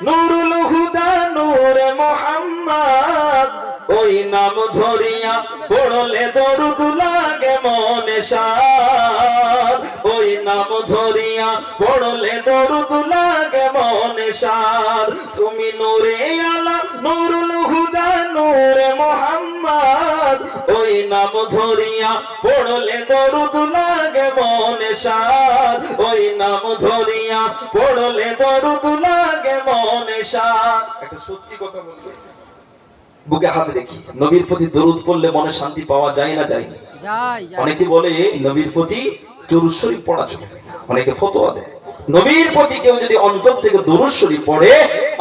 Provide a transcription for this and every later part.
নুরুল হুদা নূরে মুহাম্মদ ওই নাম ধরিয়া পড়লে দরুদ লাগে মনে শাদ ওই নাম ধরিয়া পড়লে দরুদ লাগে মনে শাদ তুমি নূরে আলা নুরুল হুদা নূরে মুহাম্মদ ওই নাম ধরিয়া পড়লে দরুদ লাগে মনে শাদ ওই নাম ধরিয়া পড়লে দরুদ লাগে মনে শাদ। একটা সত্যি কথা বলবো, বুকে হাত রেখে নবীর প্রতি দরুদ পড়লে মনে শান্তি পাওয়া যায় না যায় না? অনেকে বলে নবীর প্রতি দরুদ শরীফ পড়া চলে না, অনেকে ফতোয়া দেয়। নবীর প্রতি কেউ যদি অন্তর থেকে দরুদ শরীফ পড়ে,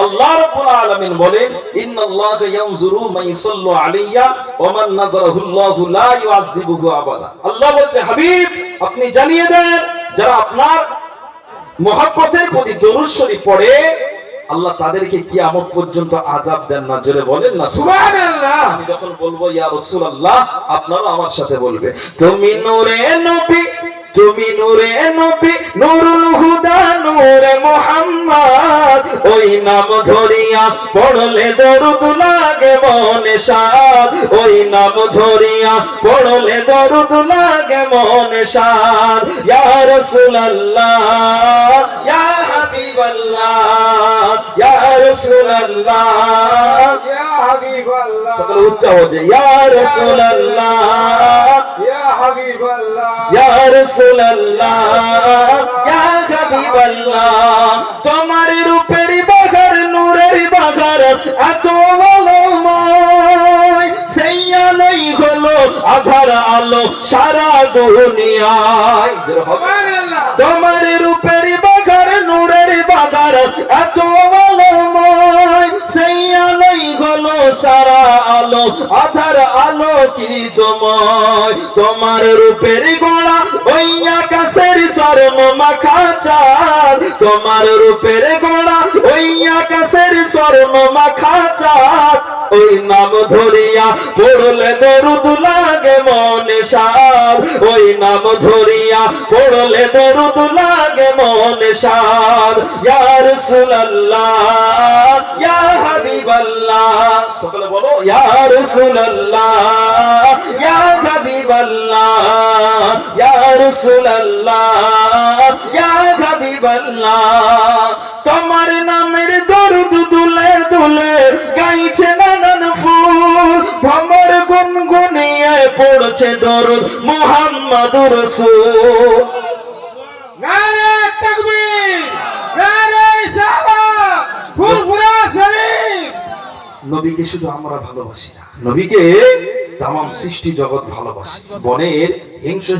আল্লাহ রাব্বুল আলামিন বলেন ইন্নাল্লাহা ইয়ানজুরু মান ইসাল্লু আলাইয়া ওয়া মান নাযারাহু আল্লাহু লা ইউআযিবুহু আবাদা। আল্লাহ বলছে হাবিব আপনি জানিয়ে দেন যারা আপনার মহব্বতের প্রতি দরুদ শরীফ পড়ে আল্লাহ তাদেরকে কিয়ামত পর্যন্ত আযাব দেন না। জোরে বলেন না সুবহানাল্লাহ। আমি যখন বলবো ইয়া রাসূলুল্লাহ আপনারা আমার সাথে বলবে তুমি নূরে নবী, তুমি নূরে নবী, নুরুল হুদা নূরে মুহাম্মদ ওই নাম ধরিয়া পড়লে দরুদ লাগে মনে শাদ ওই নাম ধরিয়া পড়লে দরুদ লাগে মনে শাদ। ইয়া রাসূলুল্লাহ ইয়া হাবিবাল্লাহ ইয়া রাসূলুল্লাহ ইয়া হাবিবাল্লাহ, সকলে উচ্চ হবে ইয়া রাসূলুল্লাহ ইয়া হাবিবাল্লাহ ইয়া রাসূলুল্লাহ ইয়া হাবিবাল্লাহ। তোমার রূপের বাগার নূরের বাগার এত আলোময়, সেই আলোই হলো আধার আলো সারা দুনিয়ায়। তোমার রূপের বাগার নূরের বাগার এত আলোময়, সেই আলোই হলো সারা আলো আধার আলো কি তোমায়। তোমার রূপের গোড়া ওই আকাশের স্বর্ণ মাখা চাঁদ, তোমার রূপের গোড়া ওই আকাশের স্বর্ণ মাখা চাঁদ ওই নাম ধরিয়া পড়লে দরুদ লাগে মনে শাদ ওই নাম ধরিয়া পড়লে দরুদ লাগে মনে শাদ। ইয়া রাসূলুল্লাহ ইয়া হাবিবাল্লাহ, সকলে বলো ইয়া রাসূলুল্লাহ ইয়া হাবিবাল্লাহ ইয়া রাসূলুল্লাহ ইয়া হাবিবাল্লাহ। তোমার নামের দরুদ দুলে দুলে গাইছে নানান ফুল, ভ্রমর গুনগুনিয়ে পড়ছে দরুদ মুহাম্মদুর রাসূল। নারে তাকবীর, নারে সালাত, ফুলফুলা শরীফ। নবীকে শুধু আমরা ভালোবাসি না, নবীকে তামাম সৃষ্টি জগৎ ভালোবাসে। বনের হিংস্র